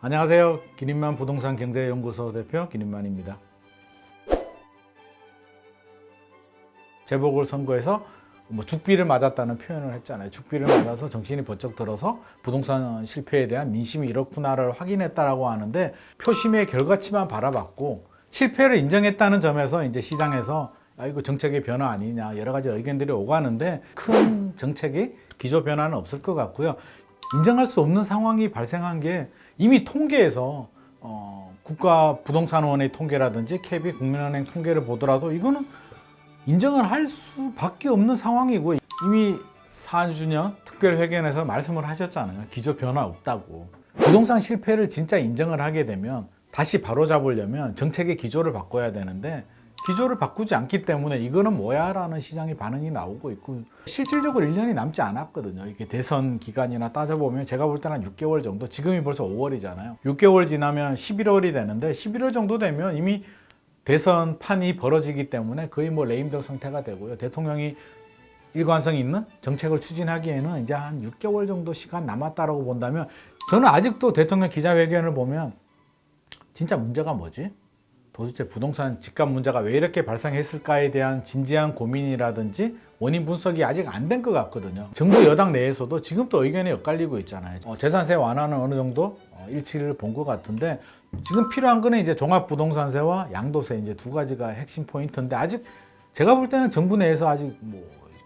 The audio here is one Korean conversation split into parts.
안녕하세요. 기린만 부동산 경제연구소 대표 기린만입니다. 재보궐선거에서 죽비를 맞았다는 표현을 했잖아요. 죽비를 맞아서 정신이 번쩍 들어서 부동산 실패에 대한 민심이 이렇구나를 확인했다라고 하는데, 표심의 결과치만 바라봤고 실패를 인정했다는 점에서 이제 시장에서 이거 정책의 변화 아니냐 여러 가지 의견들이 오가는데, 큰 정책의 기조 변화는 없을 것 같고요. 인정할 수 없는 상황이 발생한 게 이미 통계에서 국가부동산원의 통계라든지 KB 국민은행 통계를 보더라도 이거는 인정을 할 수밖에 없는 상황이고, 이미 4주년 특별회견에서 말씀을 하셨잖아요. 기조 변화 없다고. 부동산 실패를 진짜 인정을 하게 되면 다시 바로잡으려면 정책의 기조를 바꿔야 되는데, 기조를 바꾸지 않기 때문에 이거는 뭐야 라는 시장의 반응이 나오고 있고, 실질적으로 1년이 남지 않았거든요. 이게 대선 기간이나 따져보면 제가 볼 때는 한 6개월 정도, 지금이 벌써 5월이잖아요. 6개월 지나면 11월이 되는데 11월 정도 되면 이미 대선 판이 벌어지기 때문에 거의 레임덕 상태가 되고요. 대통령이 일관성 있는 정책을 추진하기에는 이제 한 6개월 정도 시간 남았다라고 본다면, 저는 아직도 대통령 기자회견을 보면 진짜 문제가 뭐지? 도대체 부동산 집값 문제가 왜 이렇게 발생했을까에 대한 진지한 고민이라든지 원인 분석이 아직 안 된 것 같거든요. 정부 여당 내에서도 지금 또 의견이 엇갈리고 있잖아요. 재산세 완화는 어느 정도 일치를 본 것 같은데, 지금 필요한 거는 이제 종합부동산세와 양도세, 이제 두 가지가 핵심 포인트인데, 아직 제가 볼 때는 정부 내에서 아직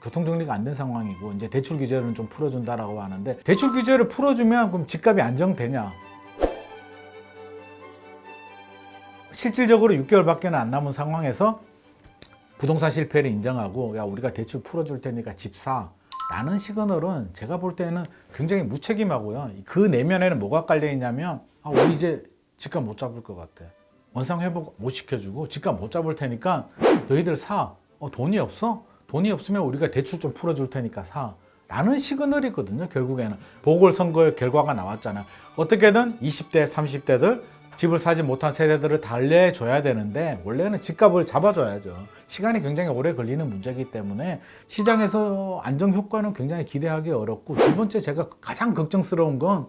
교통 정리가 안 된 상황이고, 이제 대출 규제를 좀 풀어준다라고 하는데, 대출 규제를 풀어주면 그럼 집값이 안정되냐? 실질적으로 6개월밖에 안 남은 상황에서 부동산 실패를 인정하고, 야, 우리가 대출 풀어줄 테니까 집 사 라는 시그널은 제가 볼 때는 굉장히 무책임하고요. 그 내면에는 뭐가 깔려 있냐면, 우리 이제 집값 못 잡을 것 같아, 원상 회복 못 시켜주고 집값 못 잡을 테니까 너희들 사. 돈이 없어? 돈이 없으면 우리가 대출 좀 풀어줄 테니까 사 라는 시그널이거든요. 결국에는 보궐선거 결과가 나왔잖아. 어떻게든 20대 30대들 집을 사지 못한 세대들을 달래줘야 되는데, 원래는 집값을 잡아줘야죠. 시간이 굉장히 오래 걸리는 문제이기 때문에 시장에서 안정 효과는 굉장히 기대하기 어렵고, 두 번째 제가 가장 걱정스러운 건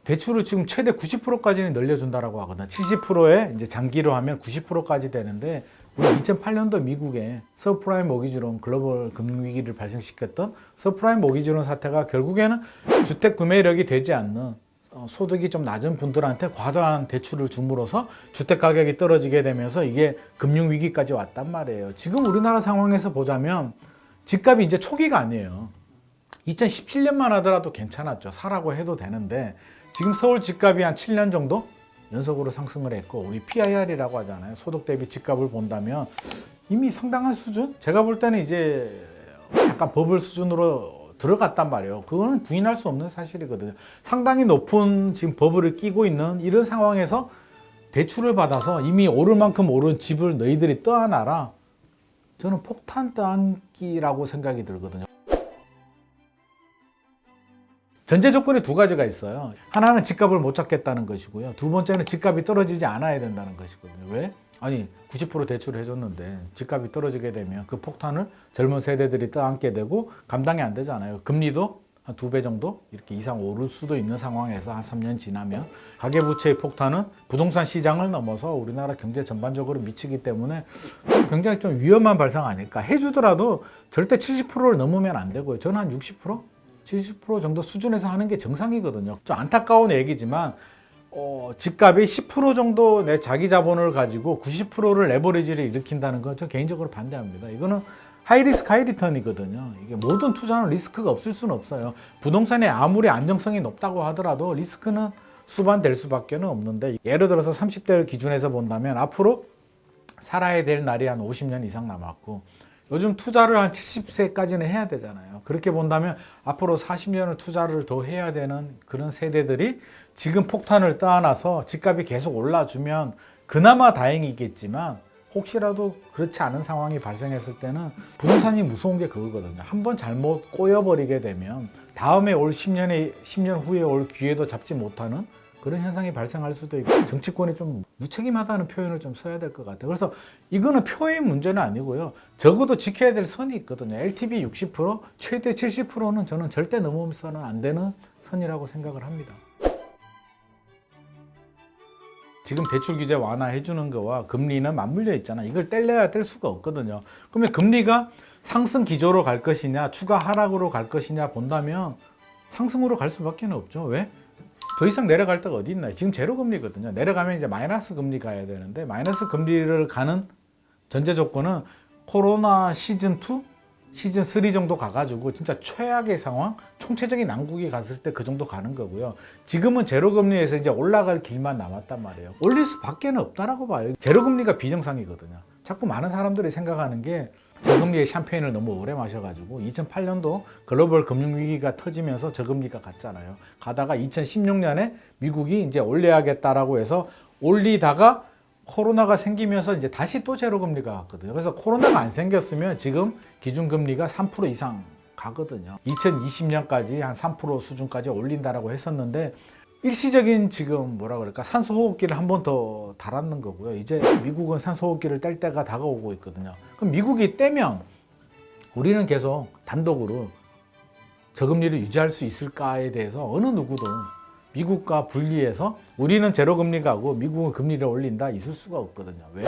대출을 지금 최대 90%까지는 늘려준다라고 하거든요. 70%에 이제 장기로 하면 90%까지 되는데, 우리 2008년도 미국에 서프라임 모기지론, 글로벌 금융위기를 발생시켰던 서프라임 모기지론 사태가 결국에는 주택 구매력이 되지 않는 소득이 좀 낮은 분들한테 과도한 대출을 줌으로써 주택 가격이 떨어지게 되면서 이게 금융위기까지 왔단 말이에요. 지금 우리나라 상황에서 보자면 집값이 이제 초기가 아니에요. 2017년만 하더라도 괜찮았죠. 사라고 해도 되는데, 지금 서울 집값이 한 7년 정도 연속으로 상승을 했고, 우리 PIR이라고 하잖아요. 소득 대비 집값을 본다면 이미 상당한 수준? 제가 볼 때는 이제 약간 버블 수준으로 들어갔단 말이에요. 그거는 부인할 수 없는 사실이거든요. 상당히 높은 지금 버블을 끼고 있는 이런 상황에서 대출을 받아서 이미 오를 만큼 오른 집을 너희들이 떠안아라, 저는 폭탄 떠안기라고 생각이 들거든요. 전제 조건이 두 가지가 있어요. 하나는 집값을 못 잡겠다는 것이고요. 두 번째는 집값이 떨어지지 않아야 된다는 것이거든요. 왜? 아니 90% 대출을 해줬는데 집값이 떨어지게 되면 그 폭탄을 젊은 세대들이 떠안게 되고 감당이 안 되잖아요. 금리도 한 2배 정도 이렇게 이상 오를 수도 있는 상황에서 한 3년 지나면 가계부채의 폭탄은 부동산 시장을 넘어서 우리나라 경제 전반적으로 미치기 때문에 굉장히 좀 위험한 발상 아닐까. 해주더라도 절대 70%를 넘으면 안 되고요. 저는 한 60%? 70% 정도 수준에서 하는 게 정상이거든요. 좀 안타까운 얘기지만 집값이 10% 정도 내 자기 자본을 가지고 90%를 레버리지를 일으킨다는 건 저 개인적으로 반대합니다. 이거는 하이리스크 하이리턴이거든요. 이게 모든 투자는 리스크가 없을 수는 없어요. 부동산에 아무리 안정성이 높다고 하더라도 리스크는 수반될 수밖에 없는데, 예를 들어서 30대를 기준해서 본다면 앞으로 살아야 될 날이 한 50년 이상 남았고, 요즘 투자를 한 70세까지는 해야 되잖아요. 그렇게 본다면 앞으로 40년을 투자를 더 해야 되는 그런 세대들이 지금 폭탄을 떠안아서 집값이 계속 올라주면 그나마 다행이겠지만, 혹시라도 그렇지 않은 상황이 발생했을 때는 부동산이 무서운 게 그거거든요. 한번 잘못 꼬여버리게 되면 다음에 올 10년 후에 올 기회도 잡지 못하는 그런 현상이 발생할 수도 있고, 정치권이 좀 무책임하다는 표현을 좀 써야 될 것 같아요. 그래서 이거는 표의 문제는 아니고요. 적어도 지켜야 될 선이 있거든요. LTV 60%, 최대 70%는 저는 절대 넘어서는 안 되는 선이라고 생각을 합니다. 지금 대출 규제 완화해 주는 거와 금리는 맞물려 있잖아. 이걸 뗄래야 뗄 수가 없거든요. 그러면 금리가 상승 기조로 갈 것이냐 추가 하락으로 갈 것이냐 본다면 상승으로 갈 수밖에 없죠. 왜? 더 이상 내려갈 데가 어디 있나요? 지금 제로 금리거든요. 내려가면 이제 마이너스 금리 가야 되는데 마이너스 금리를 가는 전제 조건은 코로나 시즌 2, 시즌 3 정도 가가지고 진짜 최악의 상황, 총체적인 난국이 갔을 때 그 정도 가는 거고요. 지금은 제로 금리에서 이제 올라갈 길만 남았단 말이에요. 올릴 수밖에는 없다라고 봐요. 제로 금리가 비정상이거든요. 자꾸 많은 사람들이 생각하는 게 저금리의 샴페인을 너무 오래 마셔가지고 2008년도 글로벌 금융위기가 터지면서 저금리가 갔잖아요. 가다가 2016년에 미국이 이제 올려야겠다라고 해서 올리다가 코로나가 생기면서 이제 다시 또 제로금리가 갔거든요. 그래서 코로나가 안 생겼으면 지금 기준금리가 3% 이상 가거든요. 2020년까지 한 3% 수준까지 올린다라고 했었는데 일시적인 지금 뭐라 그럴까 산소호흡기를 한 번 더 달았는 거고요. 이제 미국은 산소호흡기를 뗄 때가 다가오고 있거든요. 그럼 미국이 떼면 우리는 계속 단독으로 저금리를 유지할 수 있을까에 대해서 어느 누구도 미국과 분리해서 우리는 제로금리 가고 미국은 금리를 올린다 있을 수가 없거든요. 왜?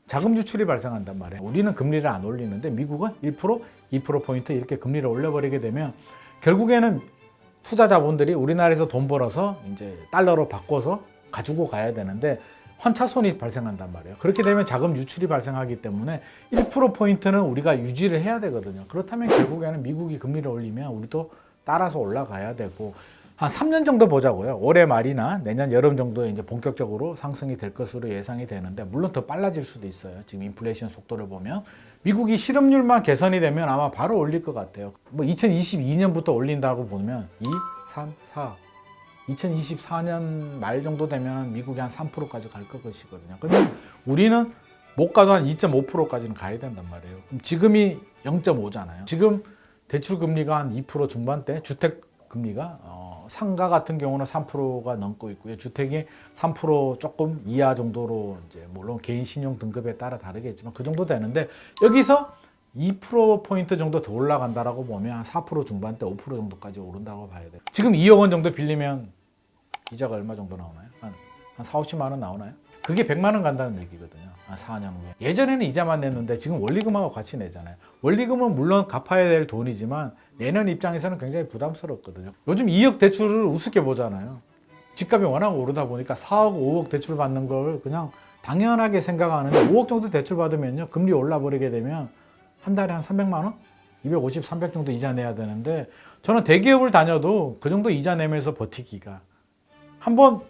자금 유출이 발생한단 말이에요. 우리는 금리를 안 올리는데 미국은 1%, 2%포인트 이렇게 금리를 올려버리게 되면 결국에는 투자 자본들이 우리나라에서 돈 벌어서 이제 달러로 바꿔서 가지고 가야 되는데 환차손이 발생한단 말이에요. 그렇게 되면 자금 유출이 발생하기 때문에 1%포인트는 우리가 유지를 해야 되거든요. 그렇다면 결국에는 미국이 금리를 올리면 우리도 따라서 올라가야 되고 한 3년 정도 보자고요. 올해 말이나 내년 여름 정도에 이제 본격적으로 상승이 될 것으로 예상이 되는데 물론 더 빨라질 수도 있어요. 지금 인플레이션 속도를 보면 미국이 실업률만 개선이 되면 아마 바로 올릴 것 같아요. 뭐 2022년부터 올린다고 보면 2, 3, 4 2024년 말 정도 되면 미국이 한 3%까지 갈 것이거든요. 그러면 우리는 못 가도 한 2.5%까지는 가야 된단 말이에요. 그럼 지금이 0.5잖아요. 지금 대출 금리가 한 2% 중반대, 주택 금리가 상가 같은 경우는 3%가 넘고 있고요. 주택이 3% 조금 이하 정도로 이제 물론 개인 신용 등급에 따라 다르겠지만 그 정도 되는데 여기서 2%포인트 정도 더 올라간다라고 보면 한 4% 중반대 5% 정도까지 오른다고 봐야 돼요. 지금 2억 원 정도 빌리면 이자가 얼마 정도 나오나요? 한 4, 50만 원 나오나요? 그게 100만 원 간다는 얘기거든요. 한 4년 후에. 예전에는 이자만 냈는데 지금 원리금하고 같이 내잖아요. 원리금은 물론 갚아야 될 돈이지만 내는 입장에서는 굉장히 부담스럽거든요. 요즘 2억 대출을 우습게 보잖아요. 집값이 워낙 오르다 보니까 4억, 5억 대출 받는 걸 그냥 당연하게 생각하는데 5억 정도 대출 받으면요. 금리 올라버리게 되면 한 달에 한 300만 원? 250, 300 정도 이자 내야 되는데 저는 대기업을 다녀도 그 정도 이자 내면서 버티기가 한번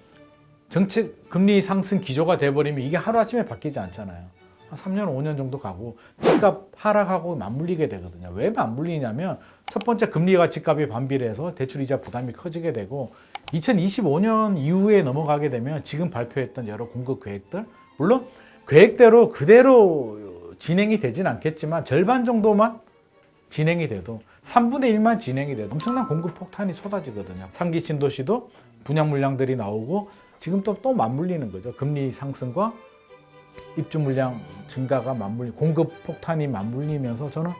정책 금리 상승 기조가 돼버리면 이게 하루아침에 바뀌지 않잖아요. 한 3년, 5년 정도 가고 집값 하락하고 맞물리게 되거든요. 왜 맞물리냐면 첫 번째 금리와 집값이 반비례해서 대출이자 부담이 커지게 되고 2025년 이후에 넘어가게 되면 지금 발표했던 여러 공급 계획들 물론 계획대로 그대로 진행이 되진 않겠지만 절반 정도만 진행이 돼도 3분의 1만 진행이 돼도 엄청난 공급 폭탄이 쏟아지거든요. 3기 신도시도 분양 물량들이 나오고 지금 또 맞물리는 거죠. 금리 상승과 입주 물량 증가가 공급 폭탄이 맞물리면서 저는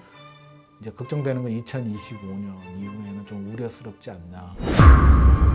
이제 걱정되는 건 2025년 이후에는 좀 우려스럽지 않나.